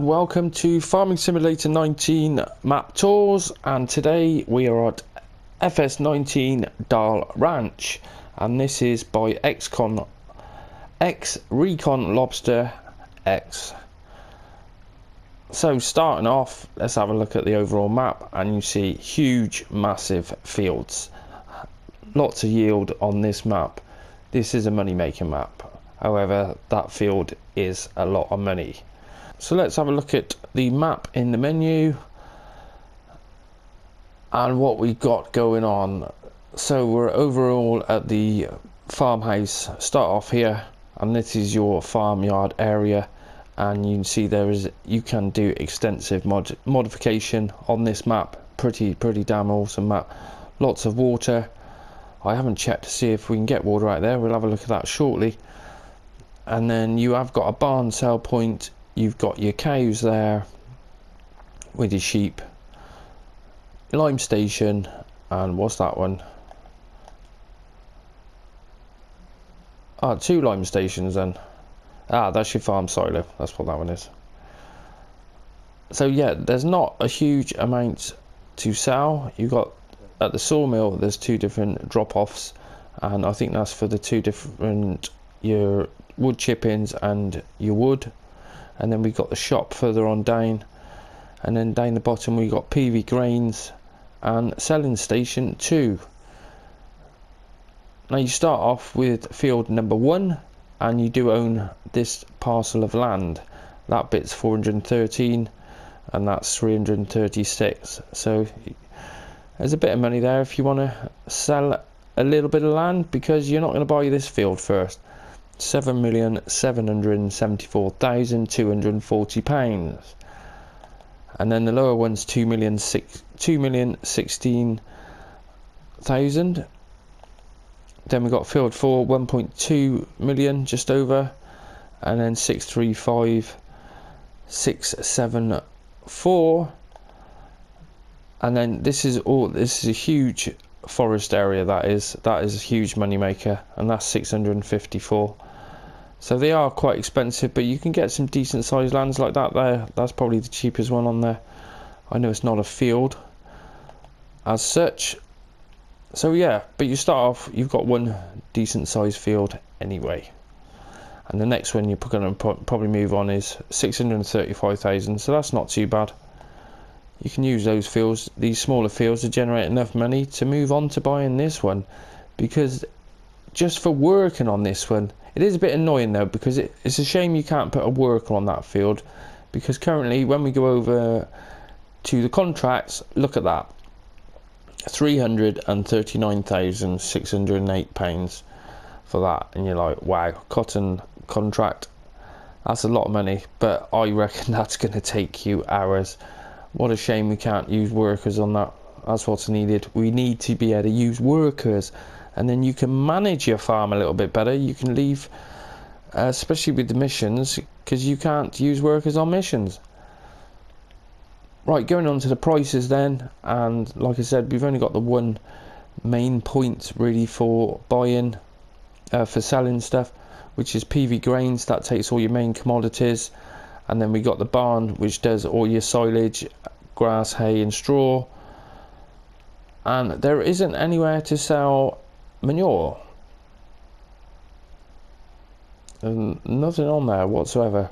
welcome to Farming Simulator 19 map tours, and today we are at FS19 DAHL Ranch, and this is by xReconlobsterx. So starting off, let's have a look at the overall map, and you see huge massive fields, lots of yield on this map. This is a money making map, however that field is a lot of money. So let's have a look at the map in the menu and what we've got going on. So we're overall at the farmhouse. Start off here, and this is your farmyard area, and you can see you can do extensive modification on this map. Pretty damn awesome map. Lots of water. I haven't checked to see if we can get water out there. We'll have a look at that shortly. And then you have got a barn sale point. You've got your cows there with your sheep, lime station, and what's that one? Two lime stations then. That's your farm silo, that's what that one is. So yeah, there's not a huge amount to sell. You've got at the sawmill, there's two different drop-offs, and I think that's for the two different, your wood chippings and your wood. And then we got the shop further on down, and then down the bottom we got PV grains and selling station 2. Now you start off with field number 1, and you do own this parcel of land. That bit's 413 and that's 336, so there's a bit of money there if you want to sell a little bit of land, because you're not going to buy this field first. £7,774,240, and then the lower one's 2,016,000. Then we got field 4, 1.2 million, just over, and then 635,674, and then this is a huge forest area. That is a huge money maker, and that's 654. So they are quite expensive, but you can get some decent sized lands like that there. That's probably the cheapest one on there. I know it's not a field as such, so yeah, but you start off, you've got one decent sized field anyway, and the next one you're going to probably move on is 635,000, so that's not too bad. You can use those fields, these smaller fields, to generate enough money to move on to buying this one, because just for working on this one, it is a bit annoying though, because it's a shame you can't put a worker on that field, because currently when we go over to the contracts, look at that, £339,608 for that, and you're like, wow, cotton contract, that's a lot of money, but I reckon that's going to take you hours. What a shame we can't use workers on that. That's what's needed. We need to be able to use workers, and then you can manage your farm a little bit better. You can leave, especially with the missions, because you can't use workers on missions. Right, going on to the prices then, and like I said, we've only got the one main point really for buying, for selling stuff, which is PV grains. That takes all your main commodities. And then we got the barn, which does all your silage, grass, hay and straw. And there isn't anywhere to sell manure. And nothing on there whatsoever.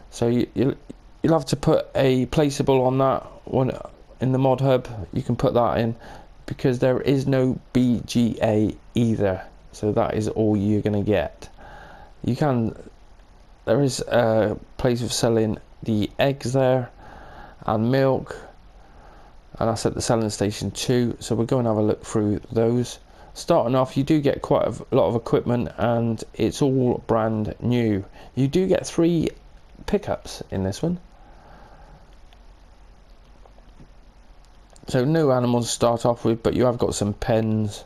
So you'll have to put a placeable on that one in the mod hub. You can put that in, because there is no BGA either. So that is all you're going to get. There is a place of selling the eggs there and milk, and that's at the selling station 2, so we'll go and have a look through those. Starting off, you do get quite a lot of equipment, and it's all brand new. You do get 3 pickups in this one, so no animals to start off with, but you have got some pens.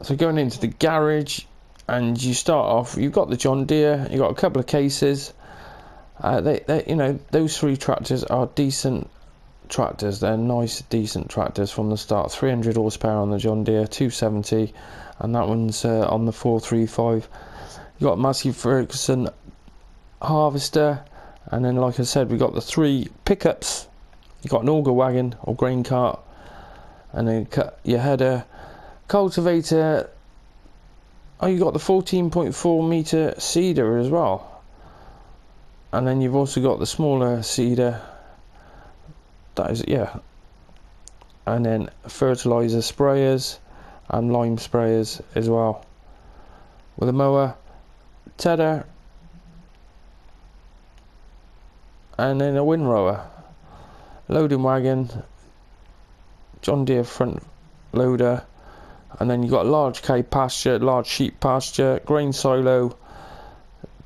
So going into the garage, and you start off, you've got the John Deere, you've got a couple of cases. You know, those 3 tractors are decent tractors. They're nice, decent tractors from the start. 300 horsepower on the John Deere, 270, and that one's on the 435. You got Massey Ferguson harvester, and then like I said, we got the 3 pickups. You got an auger wagon or grain cart, and then cut your header, cultivator. Oh, you got the 14.4 meter seeder as well, and then you've also got the smaller seeder. That is, yeah. And then fertilizer sprayers and lime sprayers as well, with a mower, tedder, and then a windrower, loading wagon, John Deere front loader, and then you've got a large cow pasture, large sheep pasture, grain silo,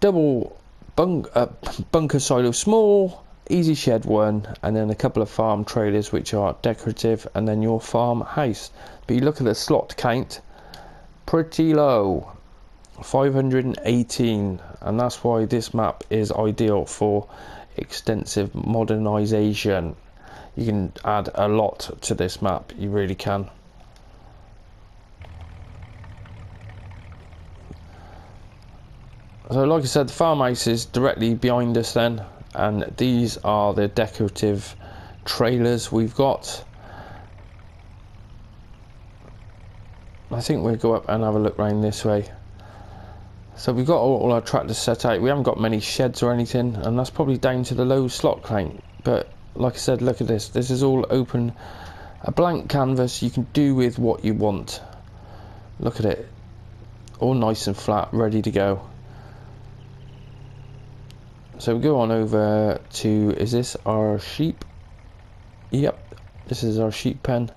double bunker silo, small, easy shed one, and then a couple of farm trailers which are decorative, and then your farm house. But you look at the slot count, pretty low, 518, and that's why this map is ideal for extensive modernization. You can add a lot to this map, you really can. So like I said, the farmhouse is directly behind us then, and these are the decorative trailers we've got. I think we'll go up and have a look around this way. So we've got all our tractors set out. We haven't got many sheds or anything, and that's probably down to the low slot count. But like I said, look at this. This is all open, a blank canvas. You can do with what you want. Look at it, all nice and flat, ready to go. So we go on over to, is this our sheep? Yep, this is our sheep pen.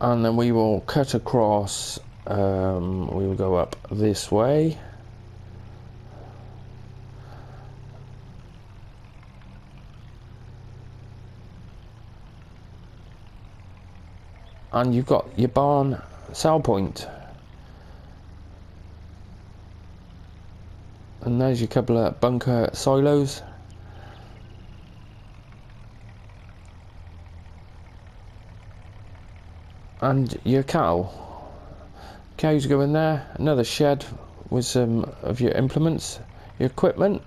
And then we will cut across, we will go up this way. And you've got your barn sell point. And there's your couple of bunker silos. And your cows go in there. Another shed with some of your implements, your equipment.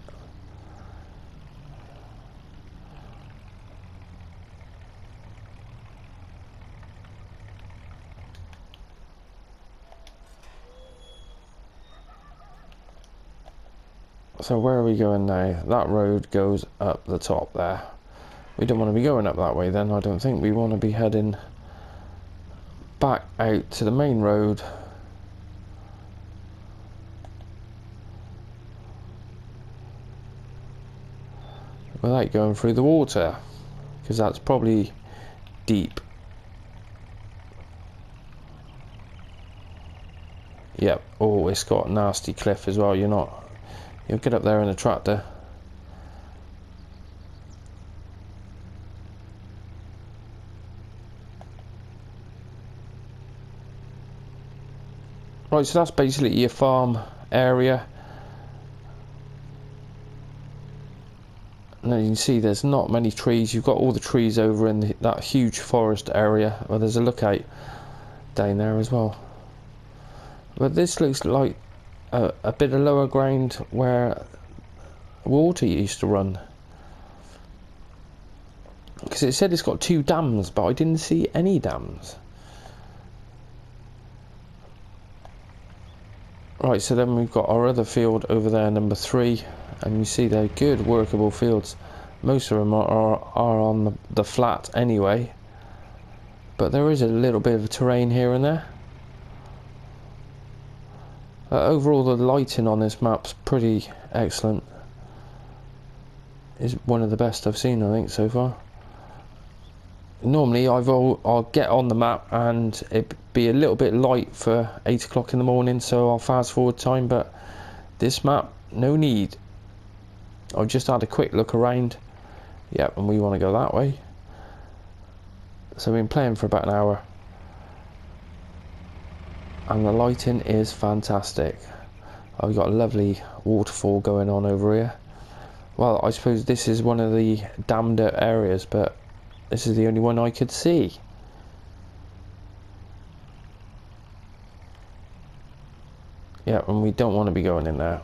So where are we going now? That road goes up the top there. We don't want to be going up that way then, I don't think. We want to be heading back out to the main road. Without going through the water, because that's probably deep. Yep. Oh, it's got a nasty cliff as well. You'll get up there in a tractor. Right, so that's basically your farm area. And as you can see, there's not many trees. You've got all the trees over in that huge forest area. Well, there's a lookout down there as well. But this looks like a bit of lower ground where water used to run. Because it said it's got 2 dams, but I didn't see any dams. Right, so then we've got our other field over there, number 3, and you see they're good workable fields. Most of them are on the flat anyway, but there is a little bit of terrain here and there. Overall, the lighting on this map's pretty excellent. It's one of the best I've seen, I think, so far. Normally I'll get on the map and it'd be a little bit light for 8 o'clock in the morning, so I'll fast forward time, but this map, no need. I've just had a quick look around. Yep, and we want to go that way. So we've been playing for about an hour. and the lighting is fantastic. I've got a lovely waterfall going on over here. Well, I suppose this is one of the dammed areas, but this is the only one I could see. Yeah, and we don't want to be going in there.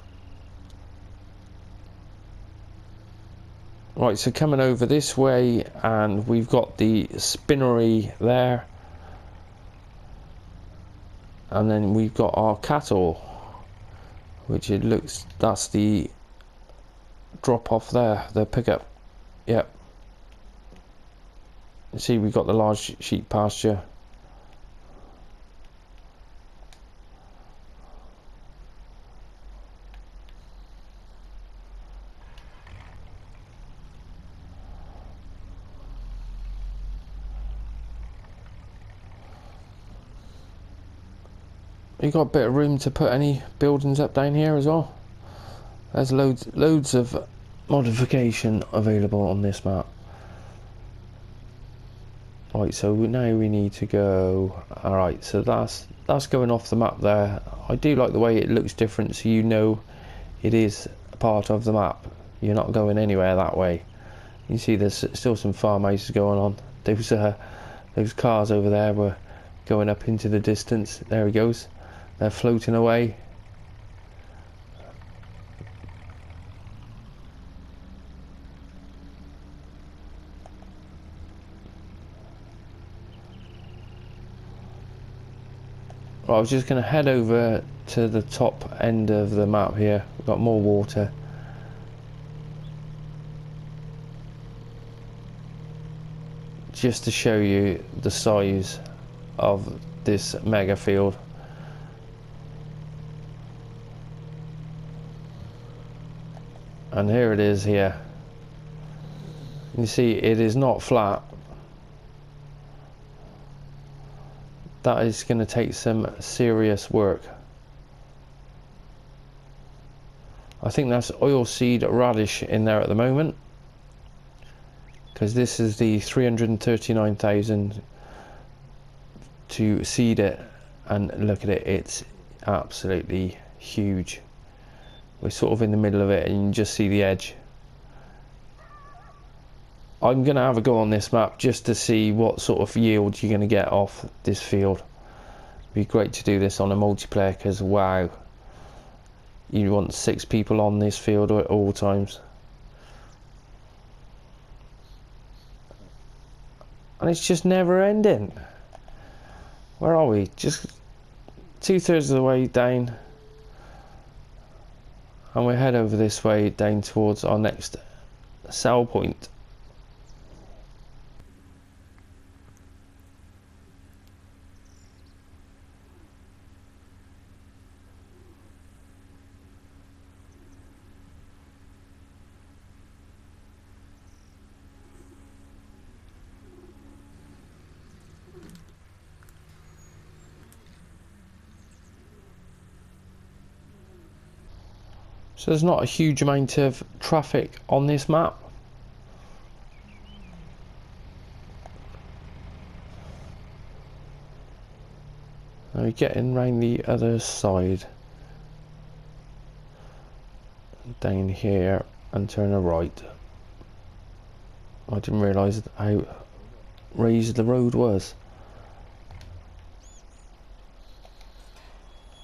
Right, so coming over this way, and we've got the spinnery there, and then we've got our cattle, which it looks, that's the drop off there, the pickup. Yep. You see, we've got the large sheep pasture. You got a bit of room to put any buildings up down here as well. There's loads of modification available on this map. Right, so now we need to go. Alright, so that's going off the map there. I do like the way it looks different, so you know it is a part of the map. You're not going anywhere that way. You see there's still some farmhouses going on. Those cars over there were going up into the distance. There he goes. They're floating away. Well, I was just going to head over to the top end of the map here. We've got more water. Just to show you the size of this mega field. And here it is here. You see it is not flat. That is going to take some serious work. I think that's oilseed radish in there at the moment, because this is the 339,000 to seed it, and look at it, it's absolutely huge. We're sort of in the middle of it and you can just see the edge. I'm going to have a go on this map just to see what sort of yield you're going to get off this field. It'd be great to do this on a multiplayer, because wow, you want 6 people on this field at all times. And it's just never ending. Where are we? Just 2/3 of the way down. And we head over this way down towards our next sell point. So there's not a huge amount of traffic on this map. Now we're getting round the other side. Down here and turn a right. I didn't realise how raised the road was.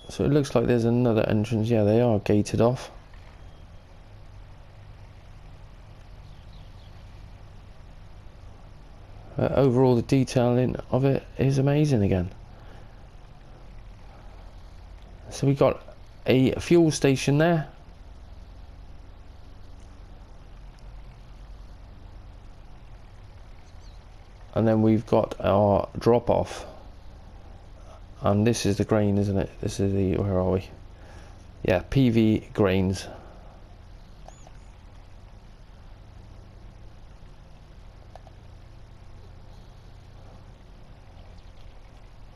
So it looks like there's another entrance. Yeah, they are gated off. Overall, the detailing of it is amazing again. So we got a fuel station there. And then we've got our drop off. And this is the grain, isn't it? This is the, where are we? Yeah, PV grains.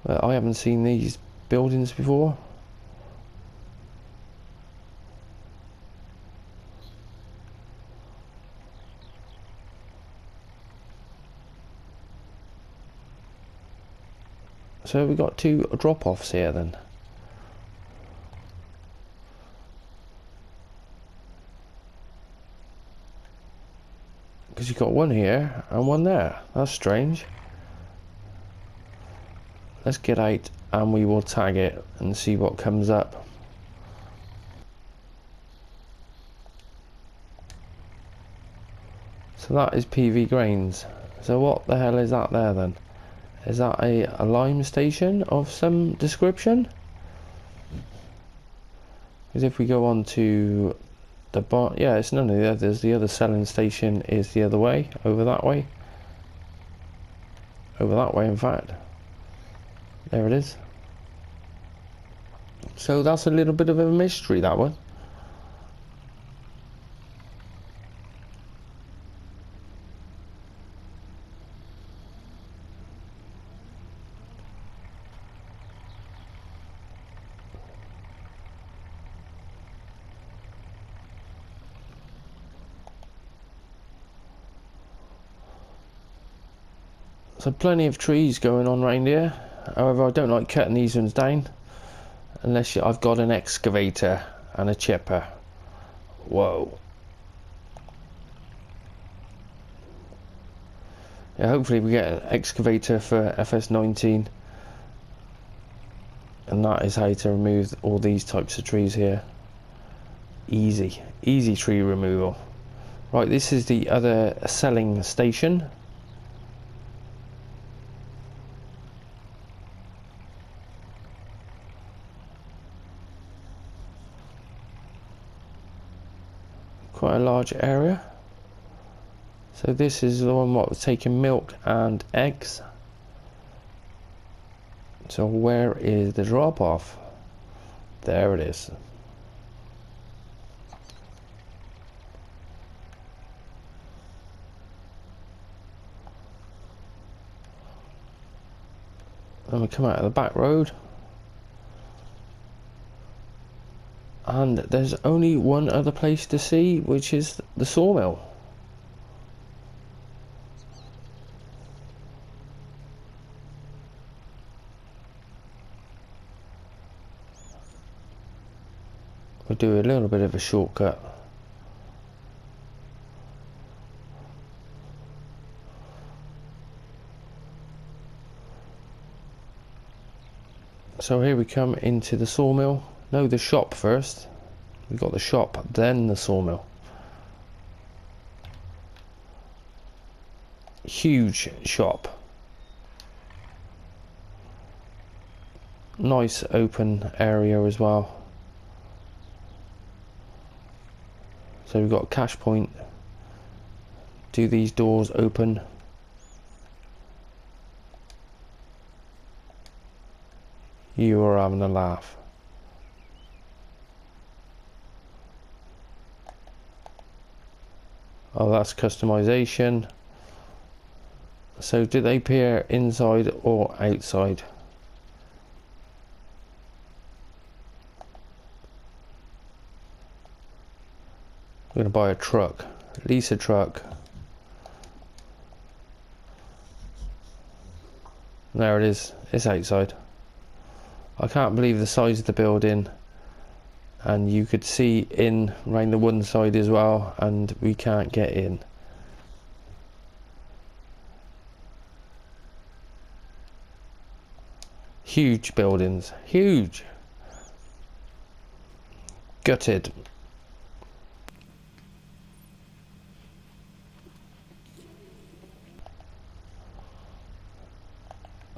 I haven't seen these buildings before. So we've got 2 drop-offs here then. because you've got one here and one there. That's strange. Let's get out and we will tag it and see what comes up. So that is PV grains. So what the hell is that there then? Is that a lime station of some description? Because if we go on to the bar, yeah, it's none of the others. The other selling station is the other way, over that way. Over that way, in fact. There it is. So that's a little bit of a mystery, that one. So plenty of trees going on around here. However, I don't like cutting these ones down unless I've got an excavator and a chipper. Whoa. Yeah, hopefully we get an excavator for FS19, and that is how to remove all these types of trees here. Easy tree removal. Right, this is the other selling station. Quite a large area. So this is the one what was taking milk and eggs. So where is the drop off? There it is. And we come out of the back road. And there's only one other place to see, which is the sawmill. We'll do a little bit of a shortcut. So here we come into the sawmill. No, the shop first. We've got the shop, then the sawmill. Huge shop. Nice open area as well. So we've got a cash point. Do these doors open? You are having a laugh. Oh, that's customization. So do they appear inside or outside? I'm gonna buy a truck, lease a truck. There it is, it's outside. I can't believe the size of the building, and you could see in around the one side as well, and we can't get in. Huge buildings, huge. Gutted.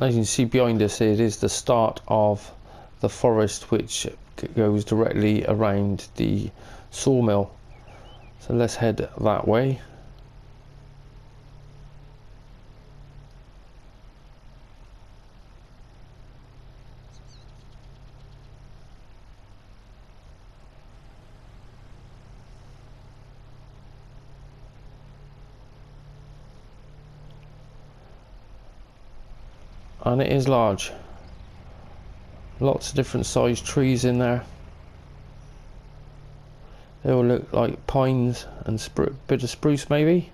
As you can see behind us, it is the start of the forest which goes directly around the sawmill. So let's head that way. And it is large. Lots of different sized trees in there. They all look like pines and bit of spruce maybe.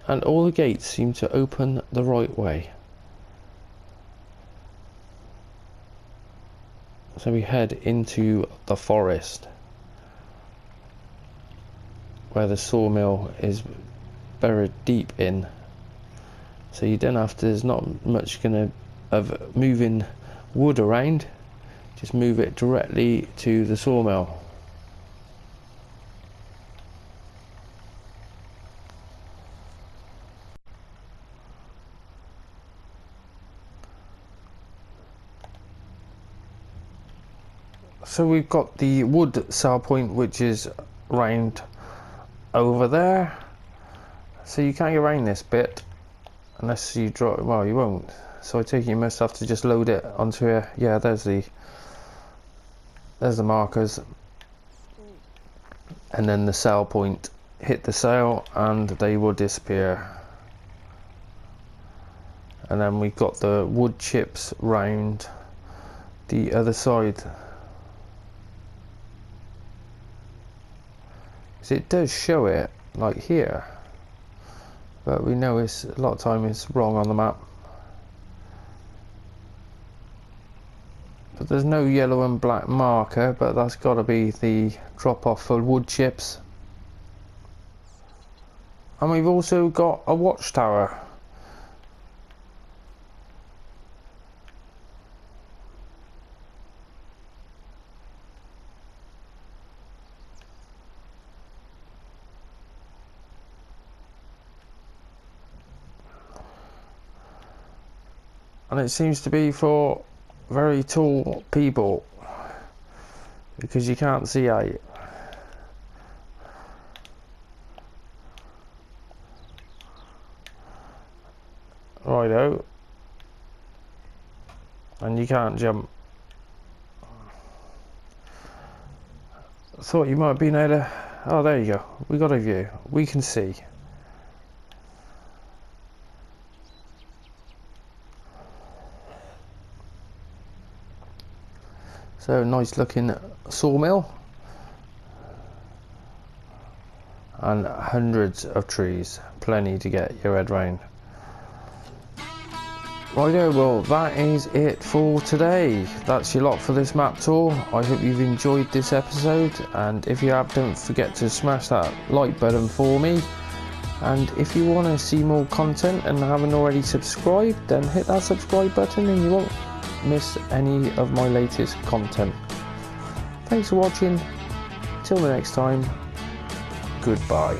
And all the gates seem to open the right way. So we head into the forest where the sawmill is buried deep in. So you don't have to, there's not much of moving wood around, just move it directly to the sawmill. So we've got the wood sell point, which is round over there. So you can't get around this bit unless you draw, well, you won't. So I take it you must have to just load it onto here. Yeah, there's the markers. And then the sell point, hit the sale and they will disappear. And then we've got the wood chips round the other side. So it does show it like here, but we know it's a lot of time it's wrong on the map. But there's no yellow and black marker, but that's got to be the drop off for wood chips. And we've also got a watchtower. And it seems to be for very tall people because you can't see out. Righto. And you can't jump. Thought you might have been able to. Oh, there you go. We got a view. We can see. So nice looking sawmill and hundreds of trees, plenty to get your head round. Righto, well that is it for today. That's your lot for this map tour. I hope you've enjoyed this episode, and if you have, don't forget to smash that like button for me. And if you want to see more content and haven't already subscribed, then hit that subscribe button and you won't miss any of my latest content. Thanks for watching. Till the next time, goodbye.